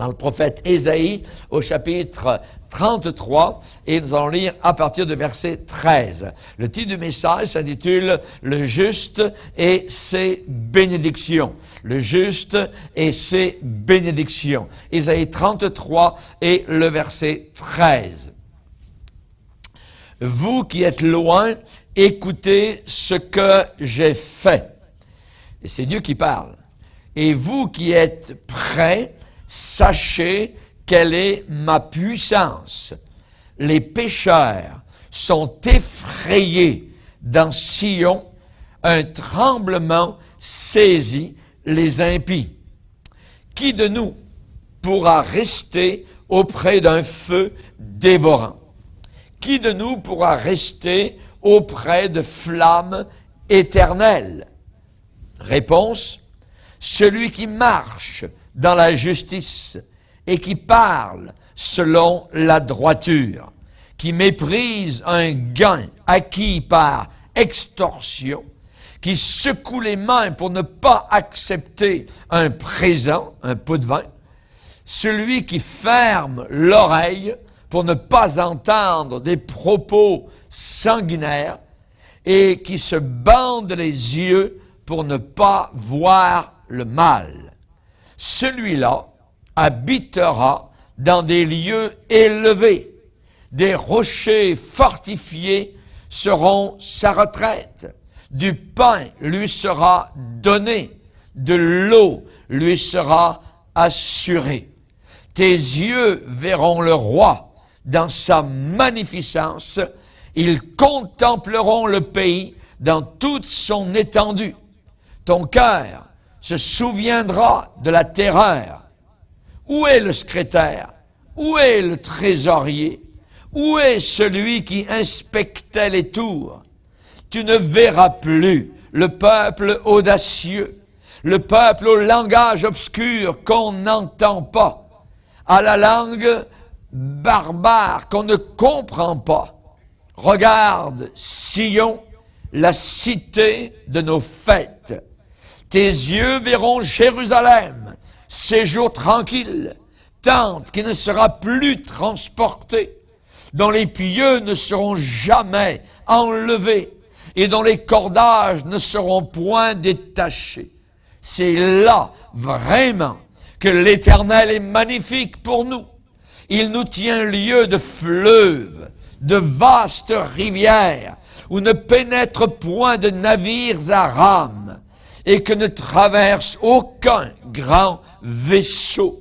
dans le prophète Ésaïe au chapitre 33 et nous allons lire à partir de verset 13. Le titre du message s'intitule « Le juste et ses bénédictions ». Le juste et ses bénédictions. Ésaïe 33 et le verset 13. Vous qui êtes loin, écoutez ce que j'ai fait. Et c'est Dieu qui parle. Et vous qui êtes près, sachez quelle est ma puissance. Les pécheurs sont effrayés dans Sion, un tremblement saisit les impies. Qui de nous pourra rester auprès d'un feu dévorant? Qui de nous pourra rester auprès de flammes éternelles? Réponse: celui qui marche dans la justice et qui parle selon la droiture, qui méprise un gain acquis par extorsion, qui secoue les mains pour ne pas accepter un présent, un pot de vin, celui qui ferme l'oreille pour ne pas entendre des propos sanguinaires et qui se bande les yeux pour ne pas voir le mal. Celui-là habitera dans des lieux élevés. Des rochers fortifiés seront sa retraite. Du pain lui sera donné. De l'eau lui sera assurée. Tes yeux verront le roi dans sa magnificence. Ils contempleront le pays dans toute son étendue. Ton cœur se souviendra de la terreur. Où est le secrétaire? Où est le trésorier? Où est celui qui inspectait les tours? Tu ne verras plus le peuple audacieux, le peuple au langage obscur qu'on n'entend pas, à la langue barbare qu'on ne comprend pas. Regarde, Sion, la cité de nos fêtes. Tes yeux verront Jérusalem, séjour tranquille, tente qui ne sera plus transportée, dont les pieux ne seront jamais enlevés et dont les cordages ne seront point détachés. C'est là vraiment que l'Éternel est magnifique pour nous. Il nous tient lieu de fleuves, de vastes rivières, où ne pénètre point de navires à rames, et que ne traverse aucun grand vaisseau.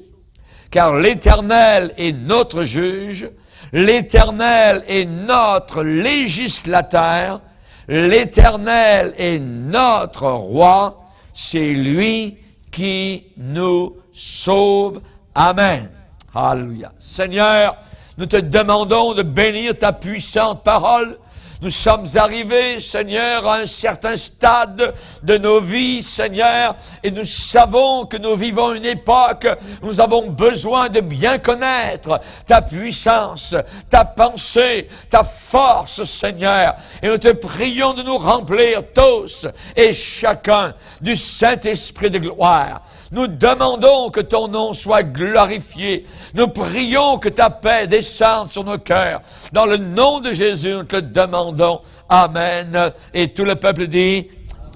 Car l'Éternel est notre juge, l'Éternel est notre législateur, l'Éternel est notre roi, c'est lui qui nous sauve. Amen. Alléluia. Seigneur, nous te demandons de bénir ta puissante parole. Nous sommes arrivés, Seigneur, à un certain stade de nos vies, Seigneur, et nous savons que nous vivons une époque où nous avons besoin de bien connaître ta puissance, ta pensée, ta force, Seigneur. Et nous te prions de nous remplir tous et chacun du Saint-Esprit de gloire. Nous demandons que ton nom soit glorifié. Nous prions que ta paix descende sur nos cœurs. Dans le nom de Jésus, nous te le demandons. Amen. Et tout le peuple dit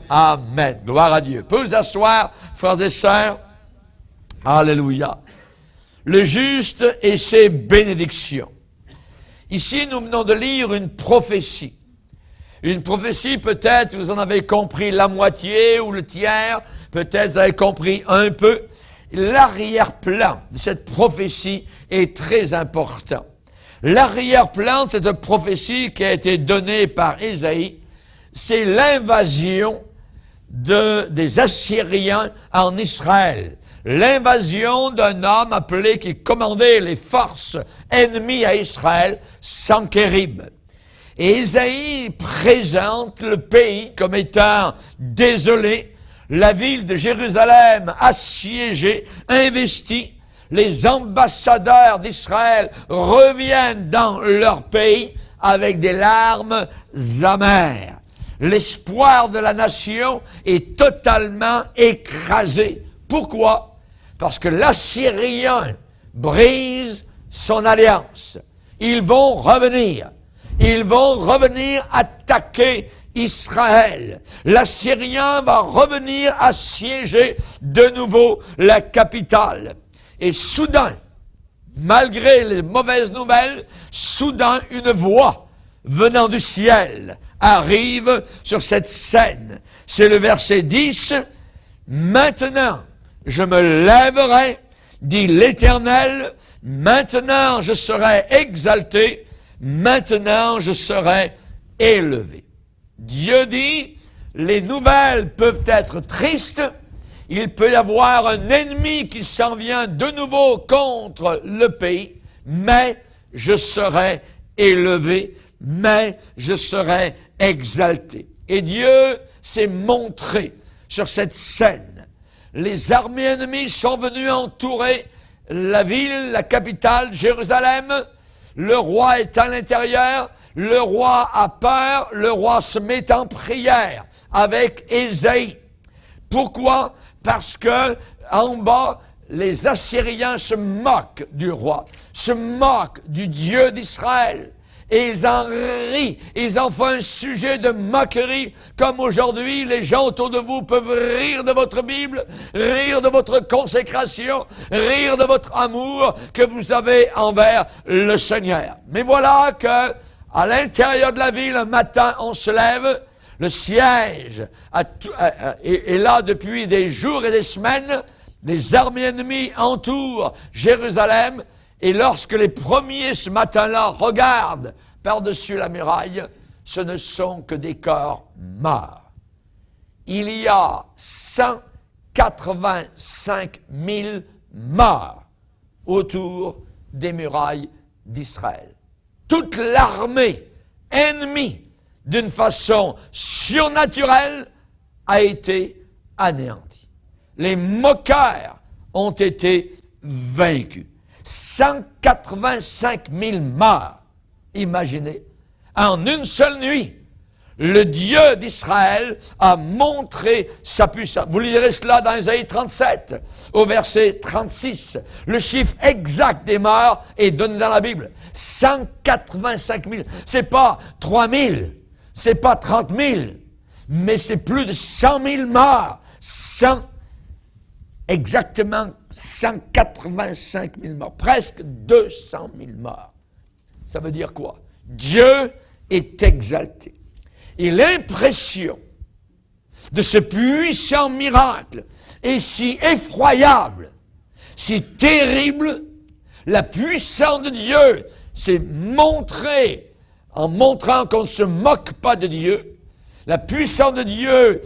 Amen. Gloire à Dieu. Pouvez vous asseoir, frères et sœurs. Alléluia. Le juste et ses bénédictions. Ici, nous venons de lire une prophétie. Une prophétie, peut-être, vous en avez compris la moitié ou le tiers. Peut-être vous avez compris un peu. L'arrière-plan de cette prophétie est très important. L'arrière-plan de cette prophétie qui a été donnée par Ésaïe, c'est l'invasion des Assyriens en Israël. L'invasion d'un homme appelé qui commandait les forces ennemies à Israël, Sanchérib. Et Ésaïe présente le pays comme étant désolé, la ville de Jérusalem assiégée, investie. Les ambassadeurs d'Israël reviennent dans leur pays avec des larmes amères. L'espoir de la nation est totalement écrasé. Pourquoi? Parce que l'Assyrien brise son alliance. Ils vont revenir. Ils vont revenir attaquer Israël. L'Assyrien va revenir assiéger de nouveau la capitale. Et soudain, malgré les mauvaises nouvelles, soudain une voix venant du ciel arrive sur cette scène. C'est le verset 10. « Maintenant, je me lèverai, dit l'Éternel, maintenant je serai exalté, maintenant je serai élevé. » Dieu dit, les nouvelles peuvent être tristes, il peut y avoir un ennemi qui s'en vient de nouveau contre le pays, mais je serai élevé, mais je serai exalté. Et Dieu s'est montré sur cette scène. Les armées ennemies sont venues entourer la ville, la capitale, Jérusalem. Le roi est à l'intérieur, le roi a peur, le roi se met en prière avec Ésaïe. Pourquoi? Parce que en bas, les Assyriens se moquent du roi, se moquent du Dieu d'Israël. Et ils en rient, ils en font un sujet de moquerie, comme aujourd'hui les gens autour de vous peuvent rire de votre Bible, rire de votre consécration, rire de votre amour que vous avez envers le Seigneur. Mais voilà que, à l'intérieur de la ville, un matin, on se lève, le siège est là depuis des jours et des semaines, les armées ennemies entourent Jérusalem. Et lorsque les premiers ce matin-là regardent par-dessus la muraille, ce ne sont que des corps morts. Il y a 185 000 morts autour des murailles d'Israël. Toute l'armée ennemie, d'une façon surnaturelle, a été anéantie. Les moqueurs ont été vaincus. 185 000 morts. Imaginez, en une seule nuit, le Dieu d'Israël a montré sa puissance. Vous lirez cela dans Ésaïe 37, au verset 36. Le chiffre exact des morts est donné dans la Bible. 185 000. C'est pas 3 000, c'est pas 30 000, mais c'est plus de 100 000 morts. Exactement 185 000 morts, presque 200 000 morts. Ça veut dire quoi? Dieu est exalté. Et l'impression de ce puissant miracle est si effroyable, si terrible. La puissance de Dieu s'est montrée en montrant qu'on ne se moque pas de Dieu. La puissance de Dieu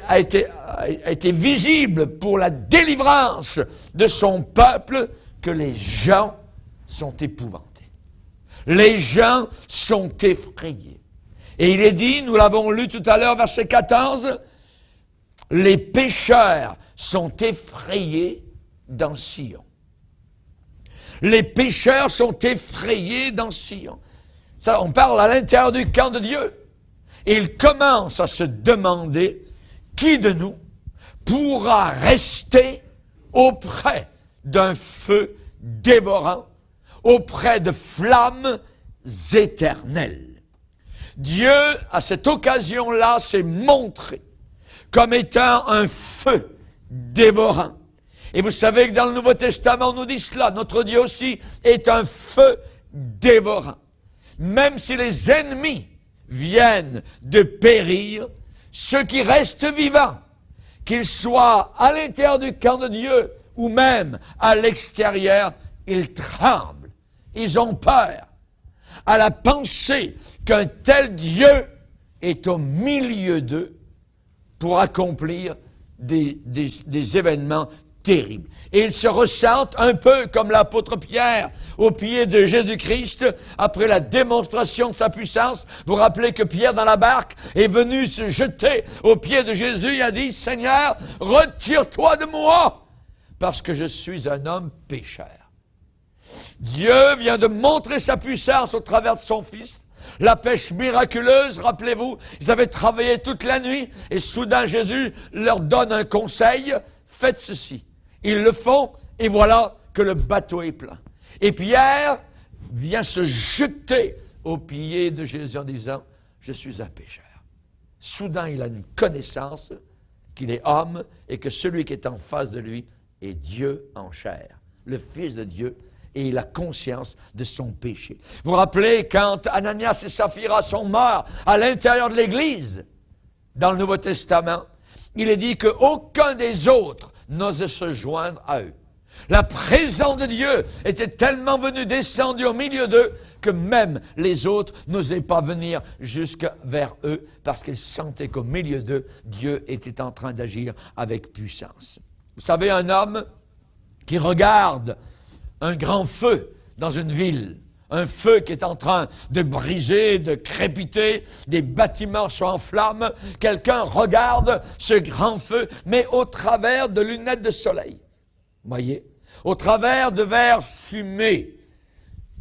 a été visible pour la délivrance de son peuple, que les gens sont épouvantés. Les gens sont effrayés. Et il est dit, nous l'avons lu tout à l'heure, verset 14, les pécheurs sont effrayés dans Sion. Les pécheurs sont effrayés dans Sion. Ça, on parle à l'intérieur du camp de Dieu. Et il commence à se demander qui de nous pourra rester auprès d'un feu dévorant, auprès de flammes éternelles. Dieu, à cette occasion-là, s'est montré comme étant un feu dévorant. Et vous savez que dans le Nouveau Testament, on nous dit cela. Notre Dieu aussi est un feu dévorant. Même si les ennemis viennent de périr, ceux qui restent vivants, qu'ils soient à l'intérieur du camp de Dieu ou même à l'extérieur, ils tremblent, ils ont peur à la pensée qu'un tel Dieu est au milieu d'eux pour accomplir des événements terribles. Et ils se ressentent un peu comme l'apôtre Pierre au pied de Jésus-Christ après la démonstration de sa puissance. Vous vous rappelez que Pierre dans la barque est venu se jeter au pied de Jésus et a dit « Seigneur, retire-toi de moi parce que je suis un homme pécheur. » Dieu vient de montrer sa puissance au travers de son Fils. La pêche miraculeuse, rappelez-vous, ils avaient travaillé toute la nuit et soudain Jésus leur donne un conseil, faites ceci. Ils le font et voilà que le bateau est plein. Et Pierre vient se jeter aux pieds de Jésus en disant, je suis un pécheur. Soudain, il a une connaissance qu'il est homme et que celui qui est en face de lui est Dieu en chair, le Fils de Dieu, et il a conscience de son péché. Vous vous rappelez quand Ananias et Saphira sont morts à l'intérieur de l'Église, dans le Nouveau Testament, il est dit qu'aucun des autres n'osait se joindre à eux. La présence de Dieu était tellement venue descendue au milieu d'eux que même les autres n'osaient pas venir jusque vers eux parce qu'ils sentaient qu'au milieu d'eux, Dieu était en train d'agir avec puissance. Vous savez, un homme qui regarde un grand feu dans une ville, un feu qui est en train de briser, de crépiter, des bâtiments sont en flammes, quelqu'un regarde ce grand feu, mais au travers de lunettes de soleil. Voyez, au travers de verres fumés.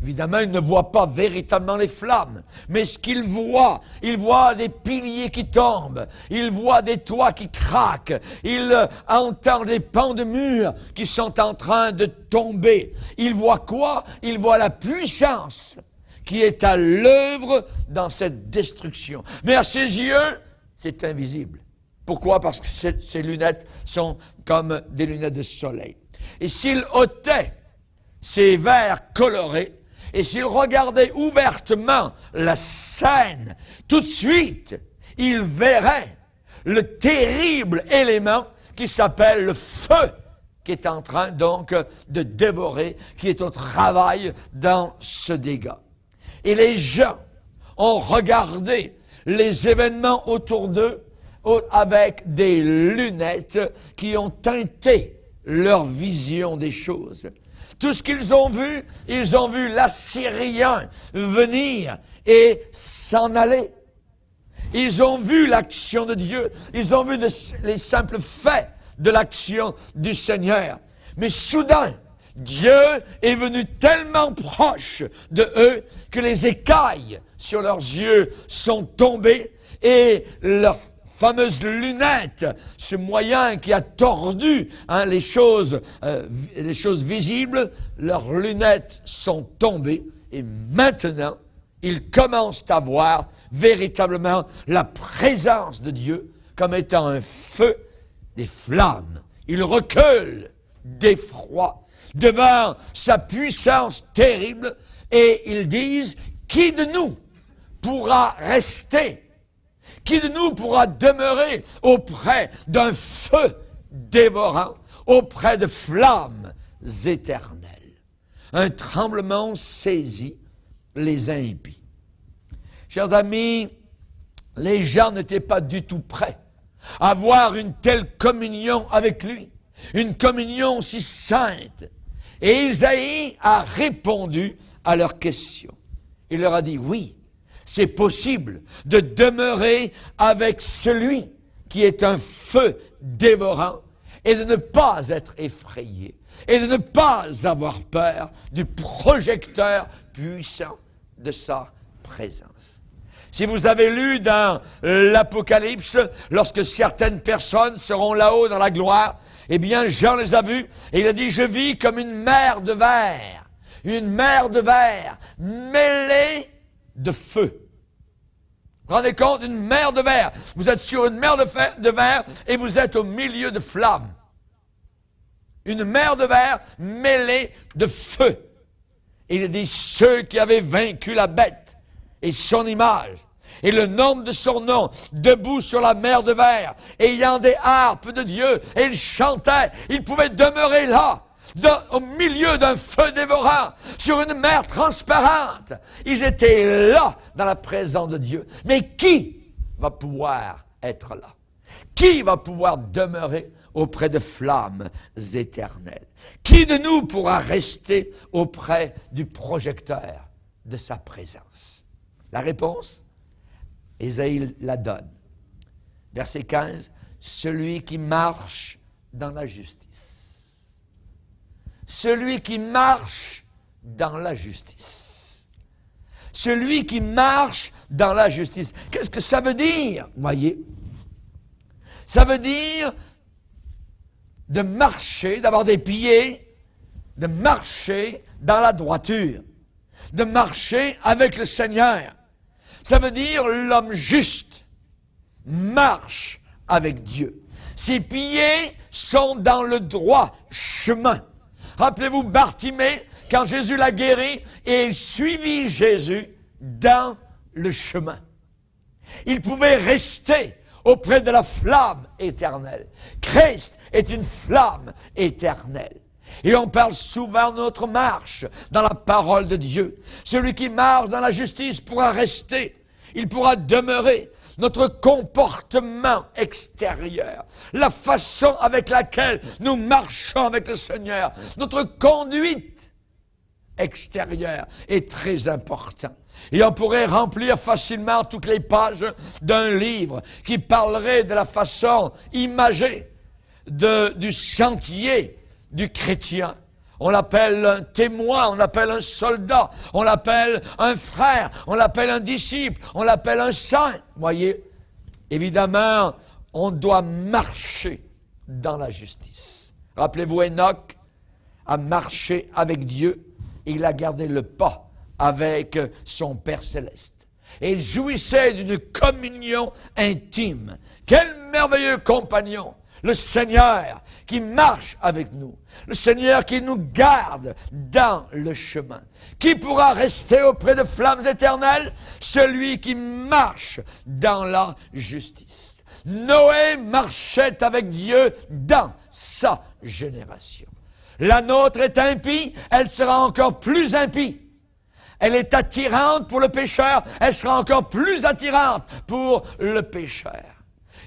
Évidemment, il ne voit pas véritablement les flammes, mais ce qu'il voit, il voit des piliers qui tombent, il voit des toits qui craquent, il entend des pans de murs qui sont en train de tomber. Il voit quoi? Il voit la puissance qui est à l'œuvre dans cette destruction. Mais à ses yeux, c'est invisible. Pourquoi? Parce que ces lunettes sont comme des lunettes de soleil. Et s'il ôtait ces verres colorés, et s'il regardait ouvertement la scène, tout de suite, il verrait le terrible élément qui s'appelle le feu, qui est en train donc de dévorer, qui est au travail dans ce dégât. Et les gens ont regardé les événements autour d'eux avec des lunettes qui ont teinté leur vision des choses. Tout ce qu'ils ont vu, ils ont vu l'Assyrien venir et s'en aller. Ils ont vu l'action de Dieu, ils ont vu les simples faits de l'action du Seigneur. Mais soudain, Dieu est venu tellement proche de eux que les écailles sur leurs yeux sont tombées et leurs fameuses lunettes, ce moyen qui a tordu les choses visibles, leurs lunettes sont tombées et maintenant, ils commencent à voir véritablement la présence de Dieu comme étant un feu, des flammes. Ils reculent d'effroi devant sa puissance terrible et ils disent, qui de nous pourra rester? Qui de nous pourra demeurer auprès d'un feu dévorant, auprès de flammes éternelles? Un tremblement saisit les impies. Chers amis, les gens n'étaient pas du tout prêts à avoir une telle communion avec lui, une communion si sainte. Et Isaïe a répondu à leurs questions. Il leur a dit, oui, c'est possible de demeurer avec celui qui est un feu dévorant et de ne pas être effrayé et de ne pas avoir peur du projecteur puissant de sa présence. Si vous avez lu dans l'Apocalypse, lorsque certaines personnes seront là-haut dans la gloire, eh bien Jean les a vus et il a dit, je vis comme une mer de verre mêlée de feu. Vous vous rendez compte, une mer de verre. Vous êtes sur une mer de verre et vous êtes au milieu de flammes. Une mer de verre mêlée de feu. Et il dit, ceux qui avaient vaincu la bête et son image, et le nombre de son nom, debout sur la mer de verre, ayant des harpes de Dieu, et ils chantaient, ils pouvaient demeurer là, au milieu d'un feu dévorant, sur une mer transparente. Ils étaient là, dans la présence de Dieu. Mais qui va pouvoir être là? Qui va pouvoir demeurer auprès de flammes éternelles? Qui de nous pourra rester auprès du projecteur de sa présence? La réponse, Ésaïe la donne. Verset 15, celui qui marche dans la justice. Celui qui marche dans la justice. Celui qui marche dans la justice. Qu'est-ce que ça veut dire, voyez? Ça veut dire de marcher, d'avoir des pieds de marcher dans la droiture, de marcher avec le Seigneur. Ça veut dire l'homme juste marche avec Dieu. Ses pieds sont dans le droit chemin. Rappelez-vous Bartimée, quand Jésus l'a guéri, et il suivit Jésus dans le chemin. Il pouvait rester auprès de la flamme éternelle. Christ est une flamme éternelle. Et on parle souvent de notre marche dans la parole de Dieu. Celui qui marche dans la justice pourra rester, il pourra demeurer. Notre comportement extérieur, la façon avec laquelle nous marchons avec le Seigneur, notre conduite extérieure est très important. Et on pourrait remplir facilement toutes les pages d'un livre qui parlerait de la façon imagée du sentier du chrétien. On l'appelle un témoin, on l'appelle un soldat, on l'appelle un frère, on l'appelle un disciple, on l'appelle un saint. Voyez, évidemment, on doit marcher dans la justice. Rappelez-vous, Enoch a marché avec Dieu et il a gardé le pas avec son Père céleste. Et il jouissait d'une communion intime. Quel merveilleux compagnon! Le Seigneur qui marche avec nous, le Seigneur qui nous garde dans le chemin. Qui pourra rester auprès de flammes éternelles? Celui qui marche dans la justice. Noé marchait avec Dieu dans sa génération. La nôtre est impie, elle sera encore plus impie. Elle est attirante pour le pécheur, elle sera encore plus attirante pour le pécheur.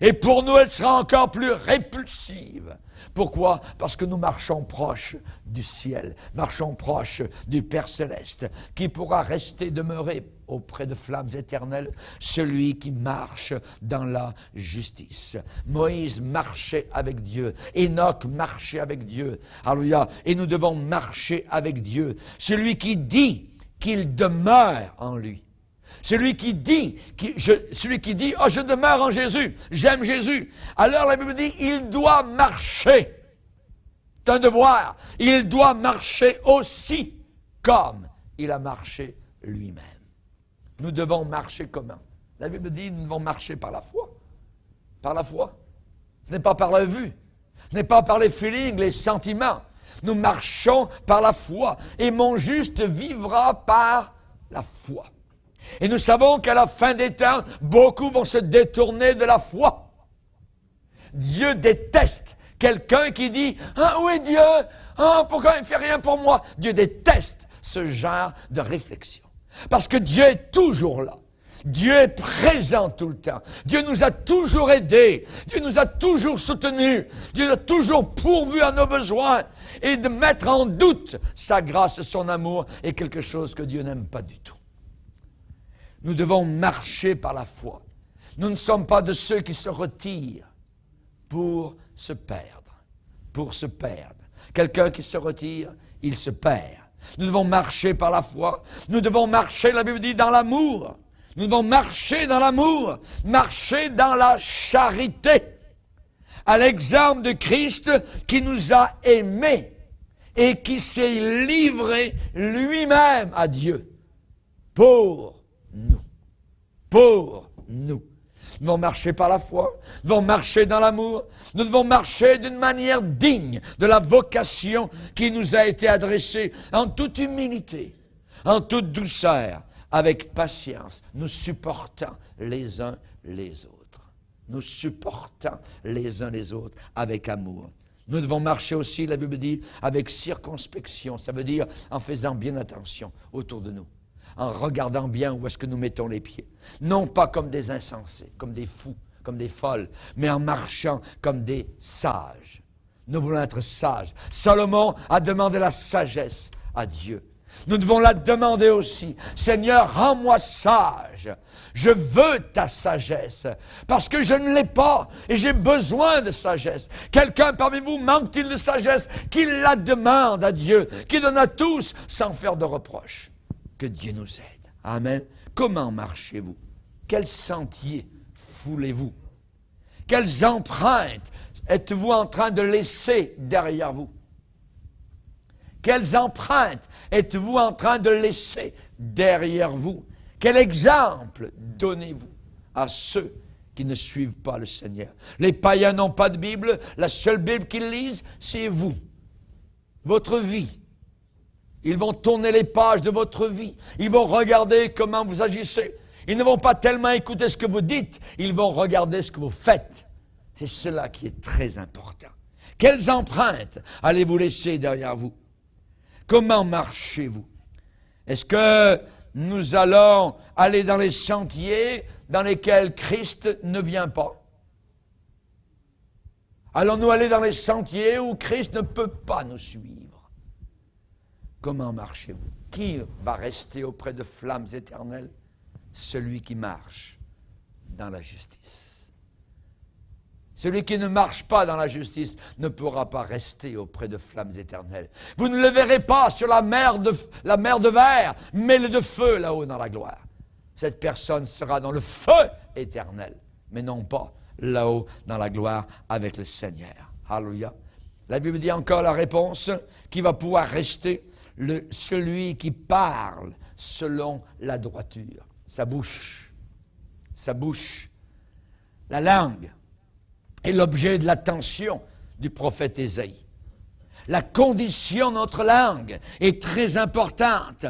Et pour nous, elle sera encore plus répulsive. Pourquoi? Parce que nous marchons proche du ciel, marchons proche du Père céleste, qui pourra rester demeurer auprès de flammes éternelles, celui qui marche dans la justice. Moïse marchait avec Dieu, Enoch marchait avec Dieu, alléluia, et nous devons marcher avec Dieu. Celui qui dit qu'il demeure en lui. Celui qui dit, oh, je demeure en Jésus, j'aime Jésus. Alors la Bible dit, il doit marcher. C'est un devoir. Il doit marcher aussi comme il a marché lui-même. Nous devons marcher comment? La Bible dit, nous devons marcher par la foi. Par la foi. Ce n'est pas par la vue. Ce n'est pas par les feelings, les sentiments. Nous marchons par la foi. Et mon juste vivra par la foi. Et nous savons qu'à la fin des temps, beaucoup vont se détourner de la foi. Dieu déteste quelqu'un qui dit « Ah oui, Dieu, pourquoi il ne fait rien pour moi ?» Dieu déteste ce genre de réflexion. Parce que Dieu est toujours là. Dieu est présent tout le temps. Dieu nous a toujours aidés. Dieu nous a toujours soutenus. Dieu nous a toujours pourvu à nos besoins. Et de mettre en doute sa grâce et son amour est quelque chose que Dieu n'aime pas du tout. Nous devons marcher par la foi. Nous ne sommes pas de ceux qui se retirent pour se perdre. Pour se perdre. Quelqu'un qui se retire, il se perd. Nous devons marcher par la foi. Nous devons marcher, la Bible dit, dans l'amour. Nous devons marcher dans l'amour. Marcher dans la charité. À l'exemple de Christ qui nous a aimés et qui s'est livré lui-même à Dieu pour nous. Pour nous. Nous devons marcher par la foi, nous devons marcher dans l'amour, nous devons marcher d'une manière digne de la vocation qui nous a été adressée, en toute humilité, en toute douceur, avec patience, nous supportant les uns les autres. Nous supportant les uns les autres avec amour. Nous devons marcher aussi, la Bible dit, avec circonspection, ça veut dire en faisant bien attention autour de nous. En regardant bien où est-ce que nous mettons les pieds. Non pas comme des insensés, comme des fous, comme des folles, mais en marchant comme des sages. Nous voulons être sages. Salomon a demandé la sagesse à Dieu. Nous devons la demander aussi. Seigneur, rends-moi sage. Je veux ta sagesse, parce que je ne l'ai pas et j'ai besoin de sagesse. Quelqu'un parmi vous manque-t-il de sagesse? Qu'il la demande à Dieu, qu'il donne à tous sans faire de reproches. Que Dieu nous aide. Amen. Comment marchez-vous? Quel sentier foulez-vous? Quelles empreintes êtes-vous en train de laisser derrière vous? Quelles empreintes êtes-vous en train de laisser derrière vous? Quel exemple donnez-vous à ceux qui ne suivent pas le Seigneur? Les païens n'ont pas de Bible. La seule Bible qu'ils lisent, c'est vous. Votre vie. Ils vont tourner les pages de votre vie. Ils vont regarder comment vous agissez. Ils ne vont pas tellement écouter ce que vous dites. Ils vont regarder ce que vous faites. C'est cela qui est très important. Quelles empreintes allez-vous laisser derrière vous? Comment marchez-vous? Est-ce que nous allons aller dans les sentiers dans lesquels Christ ne vient pas? Allons-nous aller dans les sentiers où Christ ne peut pas nous suivre? Comment marchez-vous? Qui va rester auprès de flammes éternelles? Celui qui marche dans la justice. Celui qui ne marche pas dans la justice ne pourra pas rester auprès de flammes éternelles. Vous ne le verrez pas sur la mer de verre, mais le de feu là-haut dans la gloire. Cette personne sera dans le feu éternel, mais non pas là-haut dans la gloire avec le Seigneur. Alléluia. La Bible dit encore la réponse, qui va pouvoir rester, celui qui parle selon la droiture. Sa bouche, la langue est l'objet de l'attention du prophète Ésaïe. La condition de notre langue est très importante.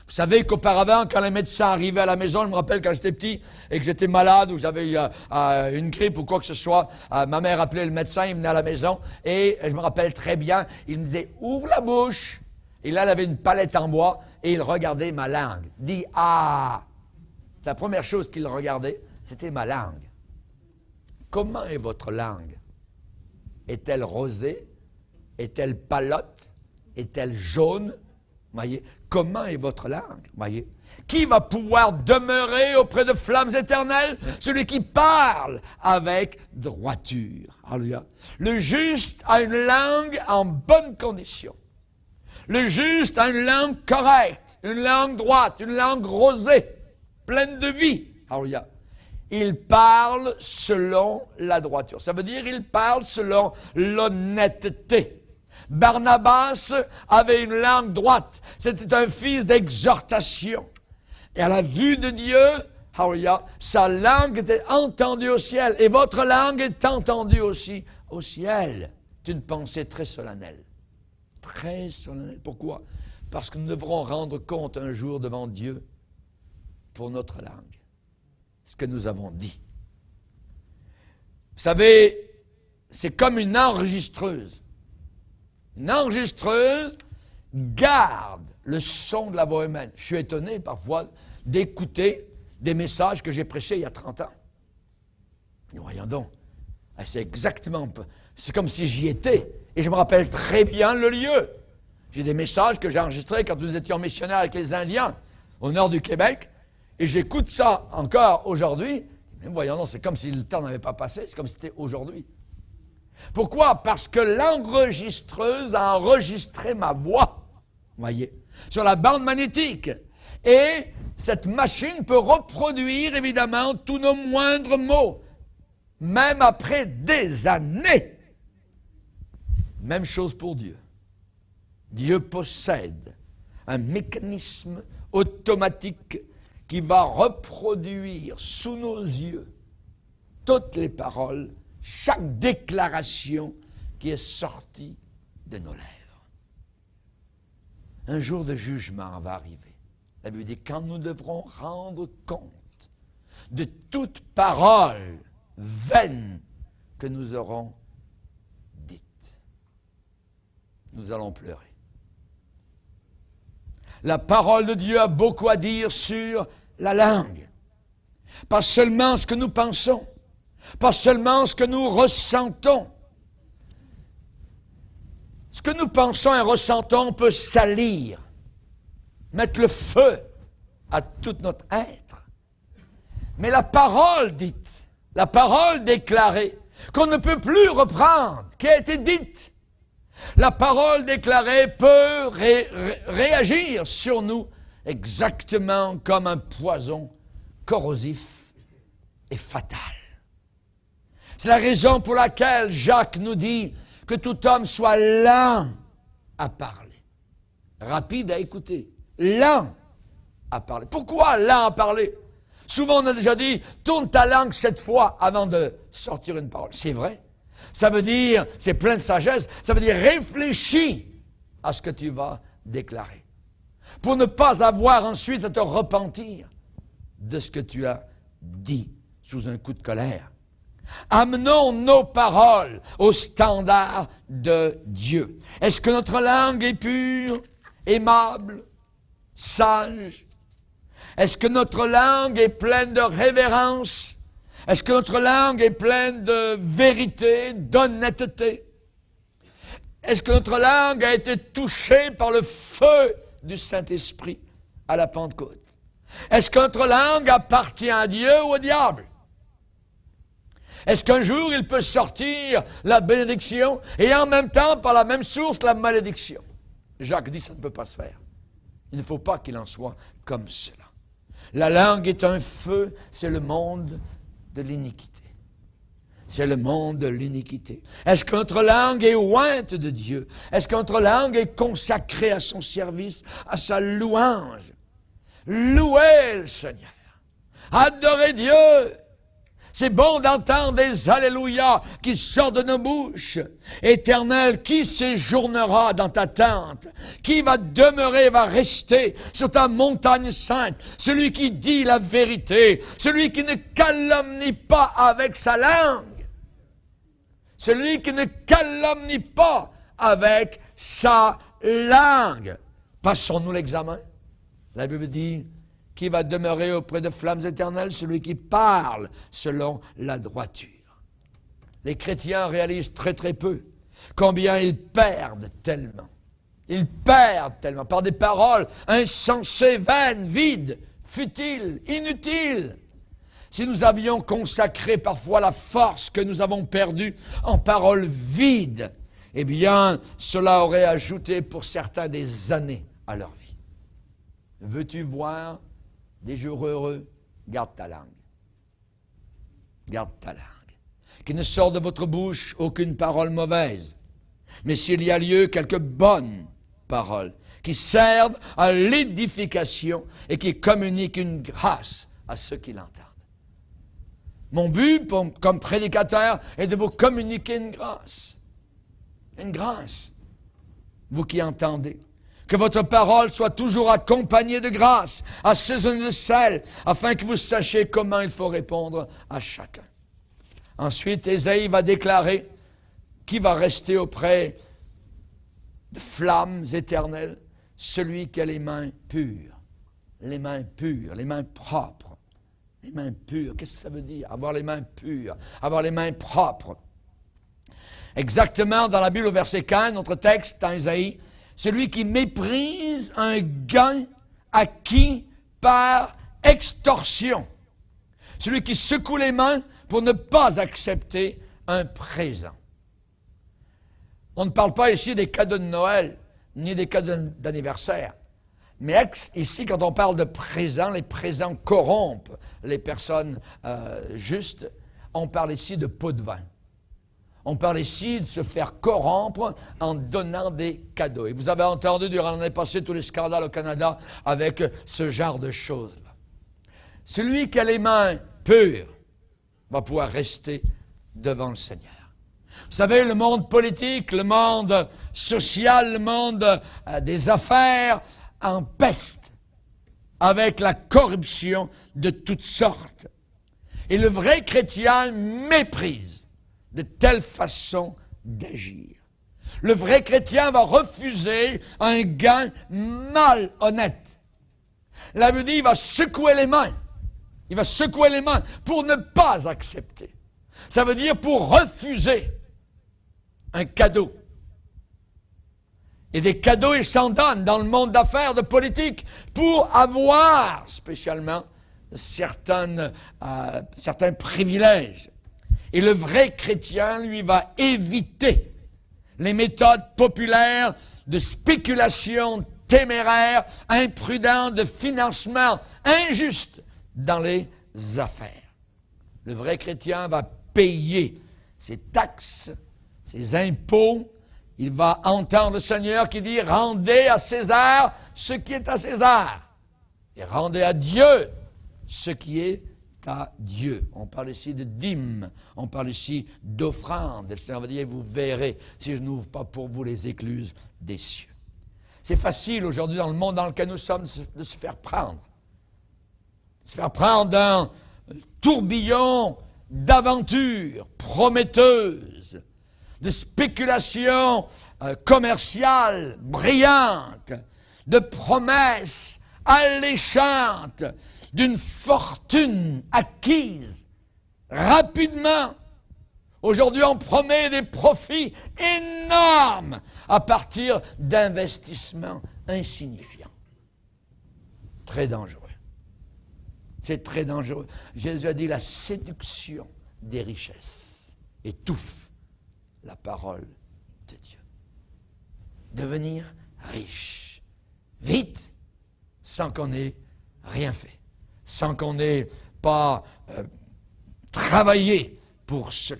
Vous savez qu'auparavant, quand les médecins arrivaient à la maison, je me rappelle quand j'étais petit et que j'étais malade ou j'avais une grippe ou quoi que ce soit, ma mère appelait le médecin, il venait à la maison et je me rappelle très bien, il me disait « Ouvre la bouche ». Et là, il avait une palette en bois et il regardait ma langue. Dit « Ah ». La première chose qu'il regardait, c'était ma langue. Comment est votre langue? Est-elle rosée? Est-elle palote? Est-elle jaune? Voyez, comment est votre langue? Voyez, qui va pouvoir demeurer auprès de flammes éternelles? Celui qui parle avec droiture. Alléluia. Le juste a une langue en bonne condition. Le juste a une langue correcte, une langue droite, une langue rosée, pleine de vie. Alléluia. Il parle selon la droiture. Ça veut dire il parle selon l'honnêteté. Barnabas avait une langue droite. C'était un fils d'exhortation. Et à la vue de Dieu, alléluia, sa langue était entendue au ciel. Et votre langue est entendue aussi au ciel. C'est une pensée très solennelle. Très solennelle. Pourquoi? Parce que nous devrons rendre compte un jour devant Dieu pour notre langue. Ce que nous avons dit. Vous savez, c'est comme une enregistreuse. Une enregistreuse garde le son de la voix humaine. Je suis étonné parfois d'écouter des messages que j'ai prêchés il y a 30 ans. Et voyons donc, c'est exactement, c'est comme si j'y étais. Et je me rappelle très bien le lieu. J'ai des messages que j'ai enregistrés quand nous étions missionnaires avec les Indiens au nord du Québec. Et j'écoute ça encore aujourd'hui. Mais voyons donc, c'est comme si le temps n'avait pas passé, c'est comme si c'était aujourd'hui. Pourquoi? Parce que l'enregistreuse a enregistré ma voix, voyez, sur la bande magnétique. Et cette machine peut reproduire, évidemment, tous nos moindres mots, même après des années. Même chose pour Dieu. Dieu possède un mécanisme automatique qui va reproduire sous nos yeux toutes les paroles, chaque déclaration qui est sortie de nos lèvres. Un jour de jugement va arriver. La Bible dit, quand nous devrons rendre compte de toute parole vaine que nous aurons dite, nous allons pleurer. La parole de Dieu a beaucoup à dire sur la langue. Pas seulement ce que nous pensons, pas seulement ce que nous ressentons. Ce que nous pensons et ressentons peut salir, mettre le feu à tout notre être. Mais la parole dite, la parole déclarée, qu'on ne peut plus reprendre, qui a été dite, la parole déclarée peut réagir sur nous exactement comme un poison corrosif et fatal. C'est la raison pour laquelle Jacques nous dit que tout homme soit lent à parler. rapide à écouter, lent à parler. Pourquoi lent à parler? Souvent on a déjà dit, tourne ta langue 7 fois avant de sortir une parole. C'est vrai. Ça veut dire, c'est plein de sagesse, ça veut dire réfléchis à ce que tu vas déclarer. Pour ne pas avoir ensuite à te repentir de ce que tu as dit sous un coup de colère. Amenons nos paroles au standard de Dieu. Est-ce que notre langue est pure, aimable, sage? Est-ce que notre langue est pleine de révérence? Est-ce que notre langue est pleine de vérité, d'honnêteté? Est-ce que notre langue a été touchée par le feu du Saint-Esprit à la Pentecôte? Est-ce que notre langue appartient à Dieu ou au diable? Est-ce qu'un jour il peut sortir la bénédiction et en même temps, par la même source, la malédiction? Jacques dit, ça ne peut pas se faire. Il ne faut pas qu'il en soit comme cela. La langue est un feu, c'est le monde de l'iniquité. C'est le monde de l'iniquité. Est-ce que notre langue est ointe de Dieu? Est-ce que notre langue est consacrée à son service, à sa louange? Louez le Seigneur. Adorez Dieu. C'est bon d'entendre des alléluia qui sortent de nos bouches. Éternel, qui séjournera dans ta tente? Qui va demeurer, va rester sur ta montagne sainte? Celui qui dit la vérité, celui qui ne calomnie pas avec sa langue, celui qui ne calomnie pas avec sa langue. Passons-nous l'examen. La Bible dit, qui va demeurer auprès de flammes éternelles? Celui qui parle selon la droiture. Les chrétiens réalisent très très peu combien ils perdent tellement. Ils perdent tellement par des paroles insensées, vaines, vides, futiles, inutiles. Si nous avions consacré parfois la force que nous avons perdue en paroles vides, eh bien, cela aurait ajouté pour certains des années à leur vie. Veux-tu voir des jours heureux? Garde ta langue. Garde ta langue. Qu'il ne sorte de votre bouche aucune parole mauvaise, mais s'il y a lieu, quelques bonnes paroles qui servent à l'édification et qui communiquent une grâce à ceux qui l'entendent. Mon but comme prédicateur est de vous communiquer une grâce. Une grâce. Vous qui entendez. Que votre parole soit toujours accompagnée de grâce, assaisonnée de sel, afin que vous sachiez comment il faut répondre à chacun. Ensuite, Ésaïe va déclarer qui va rester auprès de flammes éternelles, celui qui a les mains pures, les mains propres. Les mains pures, qu'est-ce que ça veut dire? Avoir les mains pures, avoir les mains propres. Exactement dans la Bible au verset 15, notre texte dans Ésaïe, celui qui méprise un gain acquis par extorsion. Celui qui secoue les mains pour ne pas accepter un présent. On ne parle pas ici des cadeaux de Noël, ni des cadeaux d'anniversaire. Mais ici, quand on parle de présents, les présents corrompent les personnes justes. On parle ici de pots de vin. On parle ici de se faire corrompre en donnant des cadeaux. Et vous avez entendu durant l'année passée tous les scandales au Canada avec ce genre de choses-là. Celui qui a les mains pures va pouvoir rester devant le Seigneur. Vous savez, le monde politique, le monde social, le monde des affaires en peste avec la corruption de toutes sortes. Et le vrai chrétien méprise de telle façon d'agir. Le vrai chrétien va refuser un gain malhonnête. La Bible dit, il va secouer les mains. Il va secouer les mains pour ne pas accepter. Ça veut dire pour refuser un cadeau. Et des cadeaux, ils s'en donnent dans le monde d'affaires, de politique, pour avoir spécialement certains privilèges. Et le vrai chrétien, lui, va éviter les méthodes populaires de spéculation téméraire, imprudente, de financement injuste dans les affaires. Le vrai chrétien va payer ses taxes, ses impôts, il va entendre le Seigneur qui dit « Rendez à César ce qui est à César, et rendez à Dieu ce qui est à Dieu. » On parle ici de dîmes, on parle ici d'offrandes. Le Seigneur va dire « Vous verrez si je n'ouvre pas pour vous les écluses des cieux. » C'est facile aujourd'hui dans le monde dans lequel nous sommes de se faire prendre. Se faire prendre d'un tourbillon d'aventures prometteuses, de spéculations commerciales brillantes, de promesses alléchantes, d'une fortune acquise rapidement. Aujourd'hui, on promet des profits énormes à partir d'investissements insignifiants. Très dangereux. C'est très dangereux. Jésus a dit la séduction des richesses étouffe la parole de Dieu. Devenir riche, vite, sans qu'on ait rien fait, sans qu'on n'ait pas travaillé pour cela.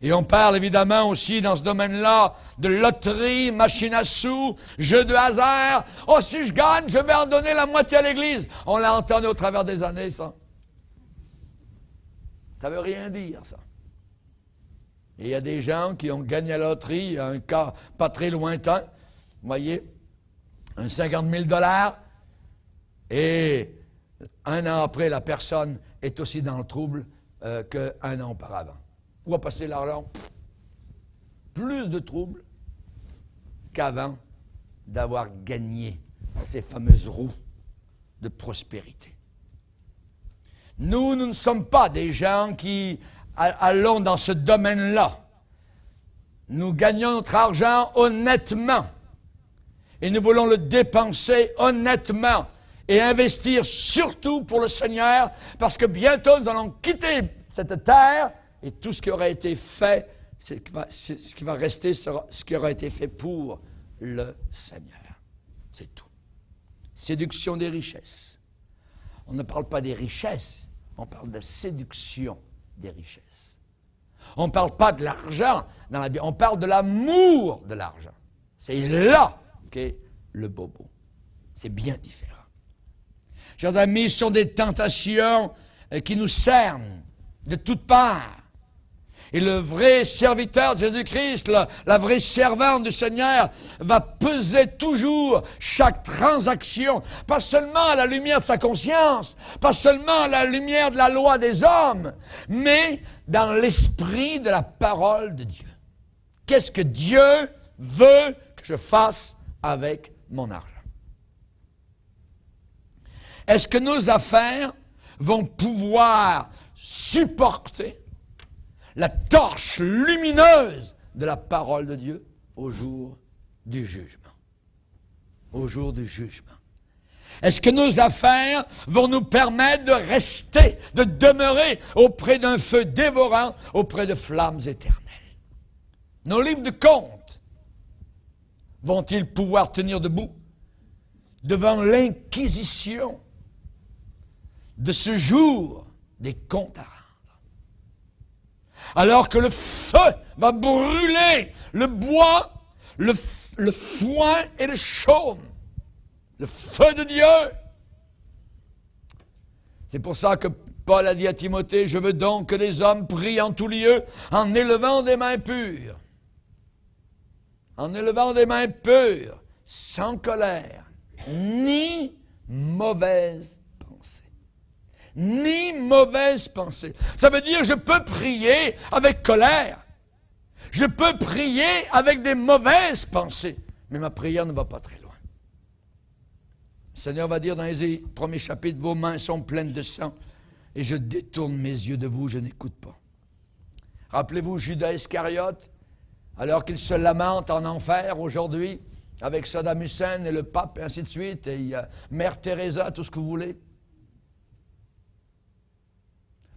Et on parle évidemment aussi dans ce domaine-là de loterie, machine à sous, jeu de hasard. « Oh, si je gagne, je vais en donner la moitié à l'Église. » On l'a entendu au travers des années, ça. Ça ne veut rien dire, ça. Et il y a des gens qui ont gagné la loterie, un cas pas très lointain, vous voyez, un 50 000 $, et un an après, la personne est aussi dans le trouble qu'un an auparavant. Où a passé l'argent? Plus de troubles qu'avant d'avoir gagné ces fameuses roues de prospérité. Nous ne sommes pas des gens qui allons dans ce domaine-là. Nous gagnons notre argent honnêtement et nous voulons le dépenser honnêtement et investir surtout pour le Seigneur, parce que bientôt nous allons quitter cette terre. Et tout ce qui aura été fait, ce qui va rester sera ce qui aura été fait pour le Seigneur. C'est tout. Séduction des richesses. On ne parle pas des richesses, on parle de séduction des richesses. On ne parle pas de l'argent dans la Bible, on parle de l'amour de l'argent. C'est là qu'est le bobo. C'est bien différent. Chers amis, ce sont des tentations qui nous cernent de toutes parts. Et le vrai serviteur de Jésus-Christ, la vraie servante du Seigneur, va peser toujours chaque transaction, pas seulement à la lumière de sa conscience, pas seulement à la lumière de la loi des hommes, mais dans l'esprit de la parole de Dieu. Qu'est-ce que Dieu veut que je fasse avec mon argent? Est-ce que nos affaires vont pouvoir supporter la torche lumineuse de la parole de Dieu au jour du jugement? Au jour du jugement. Est-ce que nos affaires vont nous permettre de rester, de demeurer auprès d'un feu dévorant, auprès de flammes éternelles? Nos livres de comptes vont-ils pouvoir tenir debout devant l'inquisition de ce jour des comptes à rendre? Alors que le feu va brûler le bois, le foin et le chaume. Le feu de Dieu. C'est pour ça que Paul a dit à Timothée, « Je veux donc que les hommes prient en tout lieu en élevant des mains pures. » En élevant des mains pures, sans colère, ni mauvaise pensée. Ni mauvaise pensée. Ça veut dire, je peux prier avec colère. Je peux prier avec des mauvaises pensées. Mais ma prière ne va pas très loin. Le Seigneur va dire dans Ésaïe, 1er chapitre, « Vos mains sont pleines de sang, et je détourne mes yeux de vous, je n'écoute pas. » Rappelez-vous Judas Iscariote, alors qu'il se lamente en enfer aujourd'hui, avec Saddam Hussein et le pape, et ainsi de suite, et Mère Teresa, tout ce que vous voulez.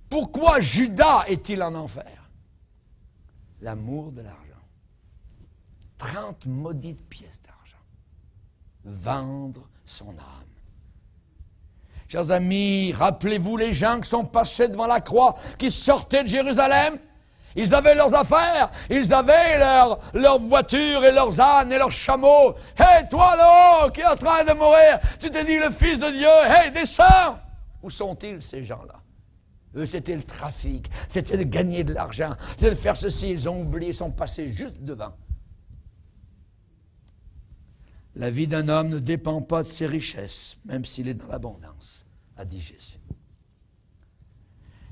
Pourquoi Judas est-il en enfer? L'amour de l'argent. 30 maudites pièces d'argent. Vendre son âme. Chers amis, rappelez-vous les gens qui sont passés devant la croix, qui sortaient de Jérusalem. Ils avaient leurs affaires, ils avaient leurs voitures et leurs ânes et leurs chameaux. Hé, toi là-haut qui est en train de mourir, tu t'es dit le Fils de Dieu, hé, descends! Où sont-ils ces gens-là? Eux, c'était le trafic, c'était de gagner de l'argent, c'était de faire ceci, ils ont oublié, ils sont passés juste devant. La vie d'un homme ne dépend pas de ses richesses, même s'il est dans l'abondance, a dit Jésus.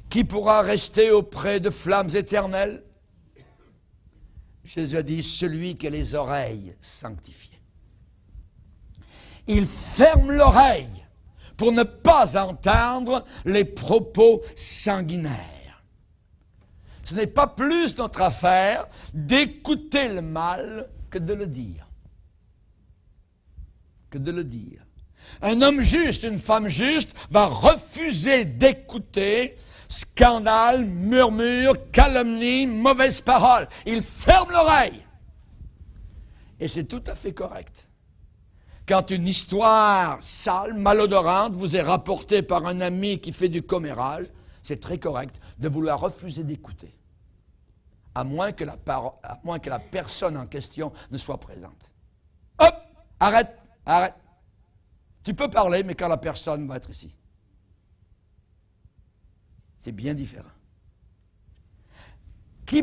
Qui pourra rester auprès de flammes éternelles? Jésus a dit, celui qui a les oreilles sanctifiées. Il ferme l'oreille pour ne pas entendre les propos sanguinaires. Ce n'est pas plus notre affaire d'écouter le mal que de le dire. Un homme juste, une femme juste va refuser d'écouter scandale, murmure, calomnie, mauvaise parole. Il ferme l'oreille. Et c'est tout à fait correct. Quand une histoire sale, malodorante vous est rapportée par un ami qui fait du commérage, c'est très correct de vouloir refuser d'écouter. À moins que la personne en question ne soit présente. Hop! Arrête! Tu peux parler, mais quand la personne va être ici. C'est bien différent. Qui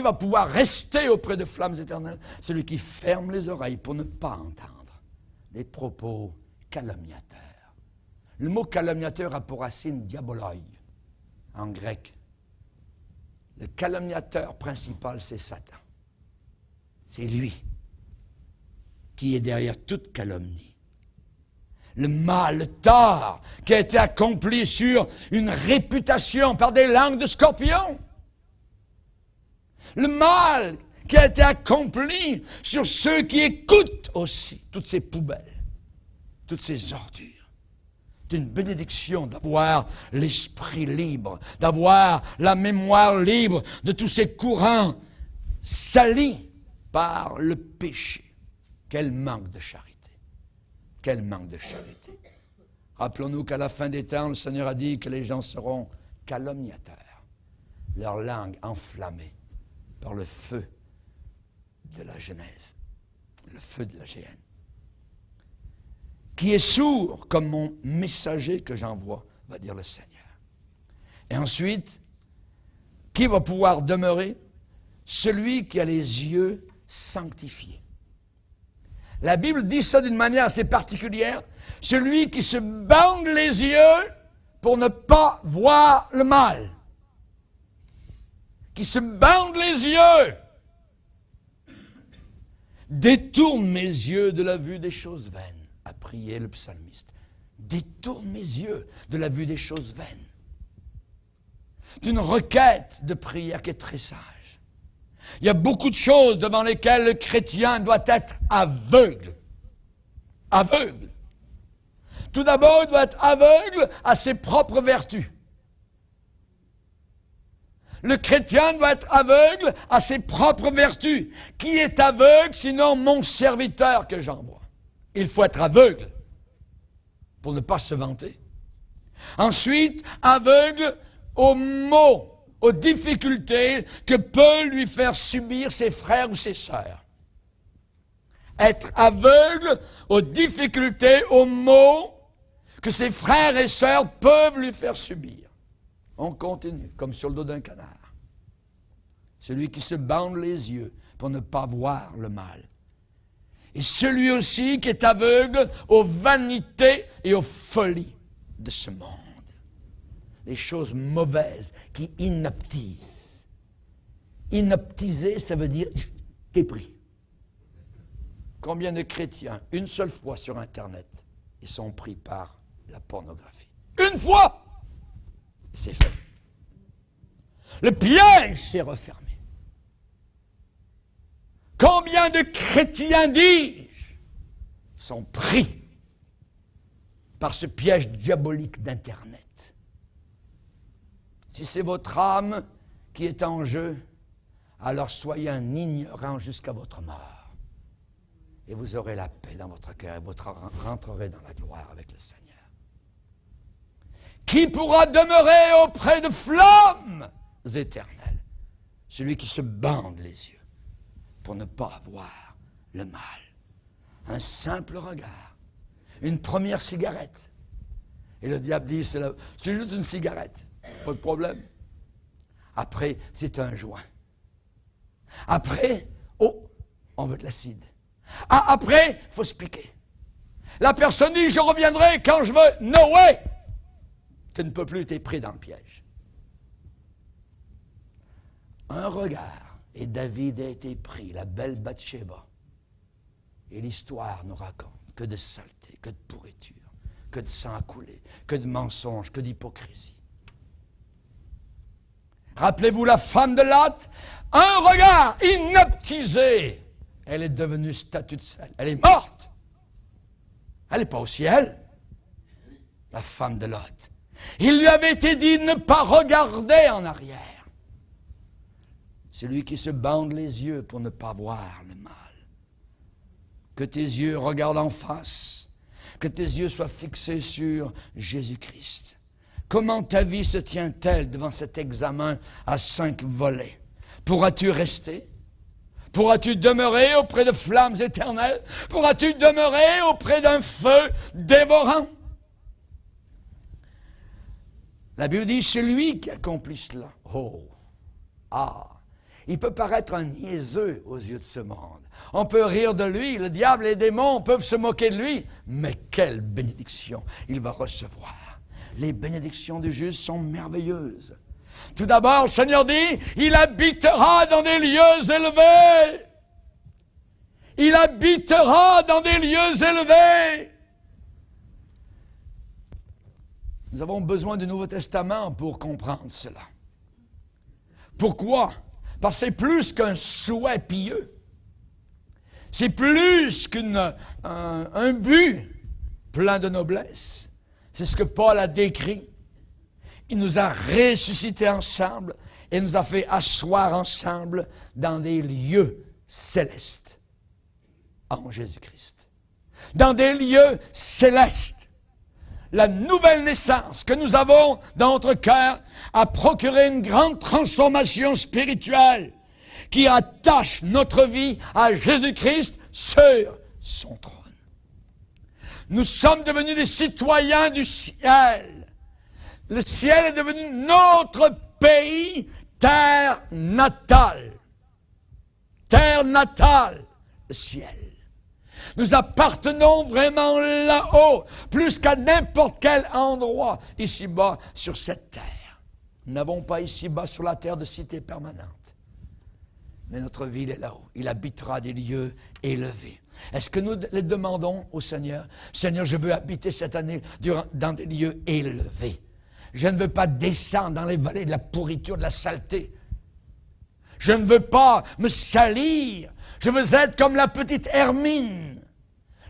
va pouvoir rester auprès de flammes éternelles? Celui qui ferme les oreilles pour ne pas entendre les propos calomniateurs. Le mot calomniateur a pour racine diaboloi en grec. Le calomniateur principal, c'est Satan. C'est lui qui est derrière toute calomnie. Le mal, le tort qui a été accompli sur une réputation par des langues de scorpion. Le mal qui a été accompli sur ceux qui écoutent aussi toutes ces poubelles, toutes ces ordures. C'est une bénédiction d'avoir l'esprit libre, d'avoir la mémoire libre de tous ces courants salis par le péché. Quel manque de charité. Quel manque de charité. Rappelons-nous qu'à la fin des temps, le Seigneur a dit que les gens seront calomniateurs, leur langue enflammée par le feu de la Genèse, le feu de la géhenne. Qui est sourd comme mon messager que j'envoie, va dire le Seigneur. Et ensuite, qui va pouvoir demeurer? Celui qui a les yeux sanctifiés. La Bible dit ça d'une manière assez particulière. Celui qui se bande les yeux pour ne pas voir le mal. Qui se bande les yeux. Détourne mes yeux de la vue des choses vaines, a prié le psalmiste. Détourne mes yeux de la vue des choses vaines. C'est une requête de prière qui est très sage. Il y a beaucoup de choses devant lesquelles le chrétien doit être aveugle. Aveugle. Tout d'abord, il doit être aveugle à ses propres vertus. Le chrétien doit être aveugle à ses propres vertus. Qui est aveugle sinon mon serviteur que j'envoie? Il faut être aveugle pour ne pas se vanter. Ensuite, aveugle aux maux, aux difficultés que peut lui faire subir ses frères ou ses sœurs. Être aveugle aux difficultés, aux maux que ses frères et sœurs peuvent lui faire subir. On continue, comme sur le dos d'un canard. Celui qui se bande les yeux pour ne pas voir le mal. Et celui aussi qui est aveugle aux vanités et aux folies de ce monde. Les choses mauvaises qui inaptisent. Inaptiser, ça veut dire t'es pris. Combien de chrétiens, une seule fois sur Internet, ils sont pris par la pornographie? Une fois! Et c'est fait. Le piège s'est refermé. Combien de chrétiens, dis-je, sont pris par ce piège diabolique d'Internet? Si c'est votre âme qui est en jeu, alors soyez un ignorant jusqu'à votre mort. Et vous aurez la paix dans votre cœur et vous rentrerez dans la gloire avec le Seigneur. Qui pourra demeurer auprès de flammes éternelles? celui qui se bande les yeux pour ne pas voir le mal. Un simple regard, une première cigarette. Et le diable dit, c'est juste une cigarette, pas de problème. Après, c'est un joint. Après, on veut de l'acide. Après, il faut se piquer. La personne dit, je reviendrai quand je veux. No way! Tu ne peux plus, tu es pris dans le piège. Un regard, et David a été pris, la belle Bathsheba. Et l'histoire nous raconte que de saleté, que de pourriture, que de sang à couler, que de mensonges, que d'hypocrisie. Rappelez-vous la femme de Lot, un regard inaptisé. Elle est devenue statue de sel. Elle est morte. Elle n'est pas au ciel. La femme de Lot. Il lui avait été dit de ne pas regarder en arrière. Celui qui se bande les yeux pour ne pas voir le mal. Que tes yeux regardent en face. Que tes yeux soient fixés sur Jésus-Christ. Comment ta vie se tient-elle devant cet examen à 5 volets? Pourras-tu rester? Pourras-tu demeurer auprès de flammes éternelles? Pourras-tu demeurer auprès d'un feu dévorant? La Bible dit, celui qui accomplit cela. Il peut paraître un niaiseux aux yeux de ce monde. On peut rire de lui, le diable et les démons peuvent se moquer de lui. Mais quelle bénédiction il va recevoir. Les bénédictions du juste sont merveilleuses. Tout d'abord, le Seigneur dit, il habitera dans des lieux élevés. Il habitera dans des lieux élevés. Nous avons besoin du Nouveau Testament pour comprendre cela. Pourquoi? Parce que c'est plus qu'un souhait pieux. C'est plus qu'un but plein de noblesse. C'est ce que Paul a décrit. Il nous a ressuscités ensemble et nous a fait asseoir ensemble dans des lieux célestes en Jésus-Christ. Dans des lieux célestes. La nouvelle naissance que nous avons dans notre cœur a procuré une grande transformation spirituelle qui attache notre vie à Jésus-Christ sur son trône. Nous sommes devenus des citoyens du ciel. Le ciel est devenu notre pays, terre natale. Terre natale, le ciel. Nous appartenons vraiment là-haut, plus qu'à n'importe quel endroit ici-bas sur cette terre. Nous n'avons pas ici-bas sur la terre de cité permanente. Mais notre ville est là-haut. Il habitera des lieux élevés. Est-ce que nous les demandons au Seigneur? Seigneur, je veux habiter cette année dans des lieux élevés. Je ne veux pas descendre dans les vallées de la pourriture, de la saleté. Je ne veux pas me salir. Je veux être comme la petite Hermine.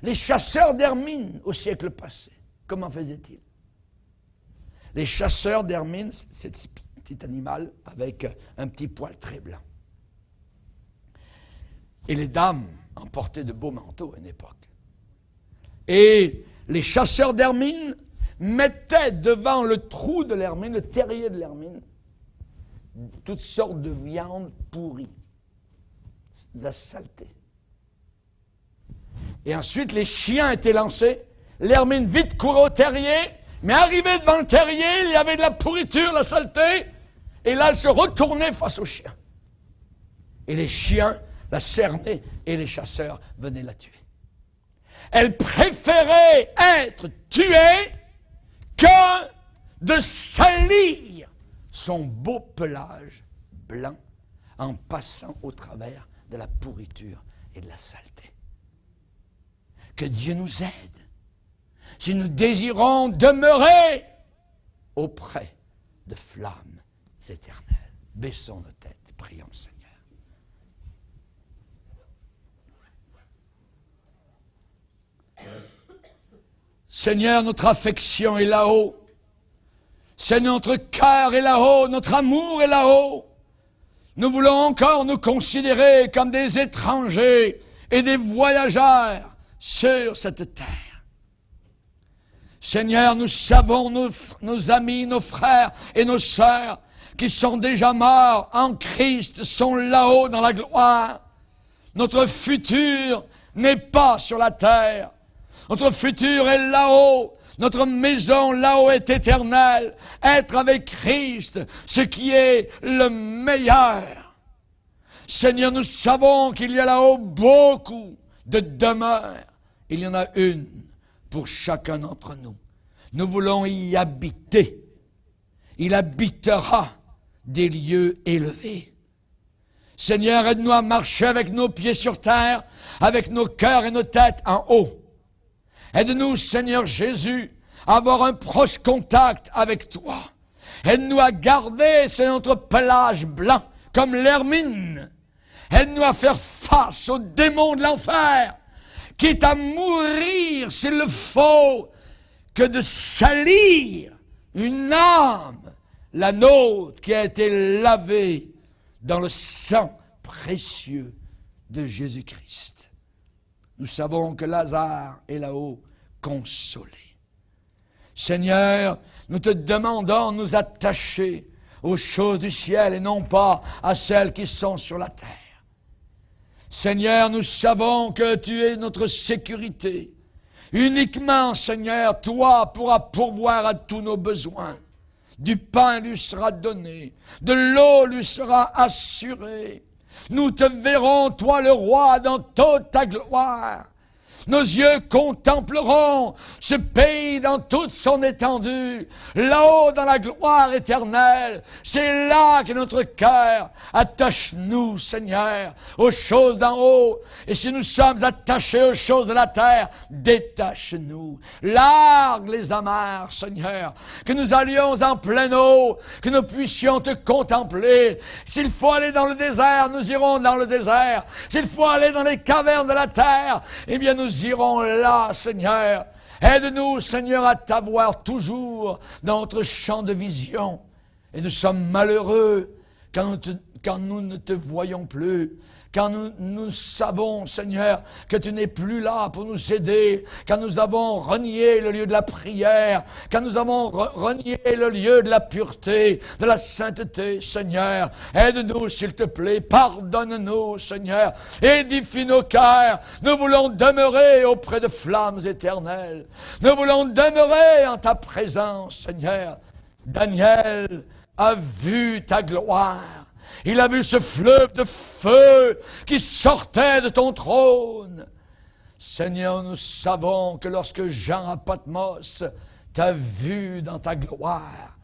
Les chasseurs d'Hermine au siècle passé. Comment faisaient-ils? Les chasseurs d'Hermine, c'est ce petit animal avec un petit poil très blanc. Et les dames en portaient de beaux manteaux à une époque. Et les chasseurs d'Hermine mettaient devant le trou de l'hermine, le terrier de l'hermine, toutes sortes de viandes pourries, de la saleté. Et ensuite, les chiens étaient lancés, l'hermine vite courait au terrier, mais arrivé devant le terrier, il y avait de la pourriture, de la saleté, et là, elle se retournait face aux chiens. Et les chiens la cernaient, et les chasseurs venaient la tuer. Elle préférait être tuée que de salir son beau pelage blanc en passant au travers de la pourriture et de la saleté. Que Dieu nous aide si nous désirons demeurer auprès de flammes éternelles. Baissons nos têtes, prions le Seigneur. Seigneur, notre affection est là-haut. Seigneur, notre cœur est là-haut, notre amour est là-haut. Nous voulons encore nous considérer comme des étrangers et des voyageurs sur cette terre. Seigneur, nous savons, nos amis, nos frères et nos sœurs, qui sont déjà morts en Christ sont là-haut dans la gloire. Notre futur n'est pas sur la terre. Notre futur est là-haut. Notre maison là-haut est éternelle. Être avec Christ, ce qui est le meilleur. Seigneur, nous savons qu'il y a là-haut beaucoup de demeures. Il y en a une pour chacun d'entre nous. Nous voulons y habiter. Il habitera des lieux élevés. Seigneur, aide-nous à marcher avec nos pieds sur terre, avec nos cœurs et nos têtes en haut. Aide-nous, Seigneur Jésus, à avoir un proche contact avec toi. Aide-nous à garder, c'est notre pelage blanc, comme l'hermine. Aide-nous à faire face aux démons de l'enfer, quitte à mourir s'il le faut, que de salir une âme, la nôtre, qui a été lavée dans le sang précieux de Jésus-Christ. Nous savons que Lazare est là-haut consolé. Seigneur, nous te demandons de nous attacher aux choses du ciel et non pas à celles qui sont sur la terre. Seigneur, nous savons que tu es notre sécurité. Uniquement, Seigneur, toi pourras pourvoir à tous nos besoins. Du pain lui sera donné, de l'eau lui sera assurée. Nous te verrons, toi le roi, dans toute ta gloire. Nos yeux contempleront ce pays dans toute son étendue, là-haut dans la gloire éternelle. C'est là que notre cœur attache-nous, Seigneur, aux choses d'en haut. Et si nous sommes attachés aux choses de la terre, détache-nous. Largue les amarres, Seigneur, que nous allions en pleine eau, que nous puissions te contempler. S'il faut aller dans le désert, nous irons dans le désert. S'il faut aller dans les cavernes de la terre, eh bien nous irons là, Seigneur. Aide-nous, Seigneur, à t'avoir toujours dans notre champ de vision. Et nous sommes malheureux quand nous ne te voyons plus, quand nous savons, Seigneur, que tu n'es plus là pour nous aider, quand nous avons renié le lieu de la prière, quand nous avons renié le lieu de la pureté, de la sainteté, Seigneur. Aide-nous, s'il te plaît, pardonne-nous, Seigneur, édifie nos cœurs. Nous voulons demeurer auprès de flammes éternelles. Nous voulons demeurer en ta présence, Seigneur. Daniel a vu ta gloire. Il a vu ce fleuve de feu qui sortait de ton trône. Seigneur, nous savons que lorsque Jean à Patmos t'a vu dans ta gloire,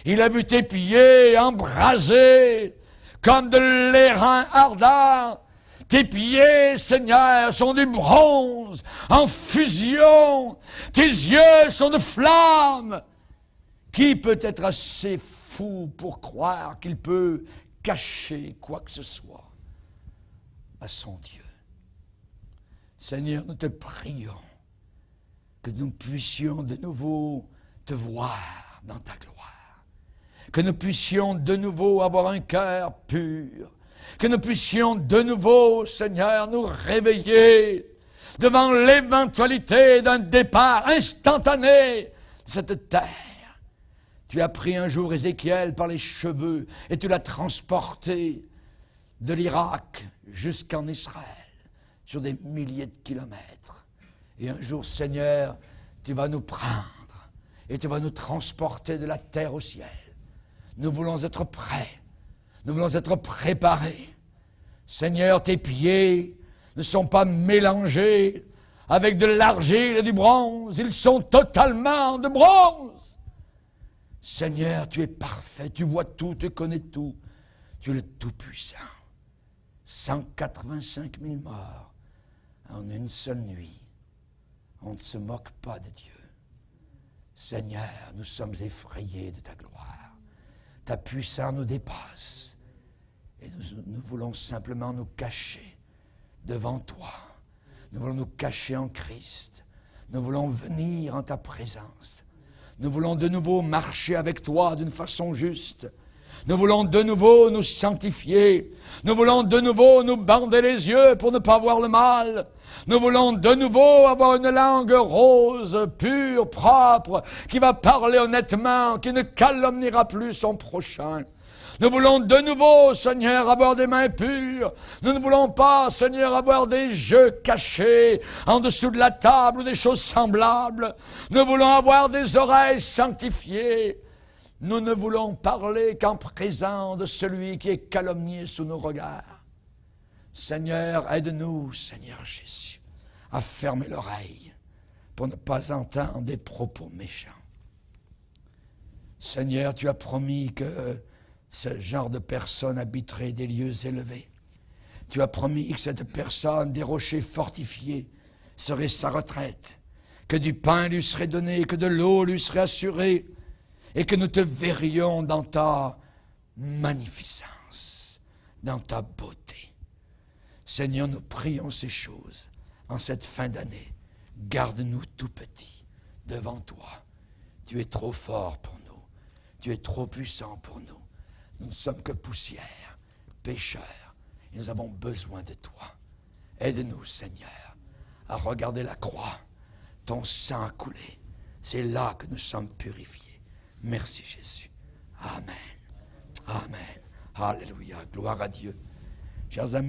il a vu tes pieds embrasés comme de l'airain ardent. Tes pieds, Seigneur, sont du bronze en fusion. Tes yeux sont de flammes. Qui peut être assez fou pour croire qu'il peut cacher quoi que ce soit à son Dieu? Seigneur, nous te prions que nous puissions de nouveau te voir dans ta gloire, que nous puissions de nouveau avoir un cœur pur, que nous puissions de nouveau, Seigneur, nous réveiller devant l'éventualité d'un départ instantané de cette terre. Tu as pris un jour Ézéchiel par les cheveux et tu l'as transporté de l'Irak jusqu'en Israël, sur des milliers de kilomètres. Et un jour, Seigneur, tu vas nous prendre et tu vas nous transporter de la terre au ciel. Nous voulons être prêts, nous voulons être préparés. Seigneur, tes pieds ne sont pas mélangés avec de l'argile et du bronze, ils sont totalement de bronze. Seigneur, tu es parfait, tu vois tout, tu connais tout. Tu es le Tout-Puissant. 185 000 morts en une seule nuit. On ne se moque pas de Dieu. Seigneur, nous sommes effrayés de ta gloire. Ta puissance nous dépasse. Et nous voulons simplement nous cacher devant toi. Nous voulons nous cacher en Christ. Nous voulons venir en ta présence. Nous voulons de nouveau marcher avec toi d'une façon juste. Nous voulons de nouveau nous sanctifier. Nous voulons de nouveau nous bander les yeux pour ne pas voir le mal. Nous voulons de nouveau avoir une langue rose, pure, propre, qui va parler honnêtement, qui ne calomniera plus son prochain. Nous voulons de nouveau, Seigneur, avoir des mains pures. Nous ne voulons pas, Seigneur, avoir des jeux cachés en dessous de la table ou des choses semblables. Nous voulons avoir des oreilles sanctifiées. Nous ne voulons parler qu'en présence de celui qui est calomnié sous nos regards. Seigneur, aide-nous, Seigneur Jésus, à fermer l'oreille pour ne pas entendre des propos méchants. Seigneur, tu as promis que ce genre de personne habiterait des lieux élevés. Tu as promis que cette personne, des rochers fortifiés, serait sa retraite, que du pain lui serait donné, que de l'eau lui serait assurée, et que nous te verrions dans ta magnificence, dans ta beauté. Seigneur, nous prions ces choses en cette fin d'année. Garde-nous tout petits devant toi. Tu es trop fort pour nous. Tu es trop puissant pour nous. Nous ne sommes que poussière, pécheurs, et nous avons besoin de toi. Aide-nous, Seigneur, à regarder la croix. Ton sang a coulé. C'est là que nous sommes purifiés. Merci Jésus. Amen. Amen. Alléluia. Gloire à Dieu. Chers amis,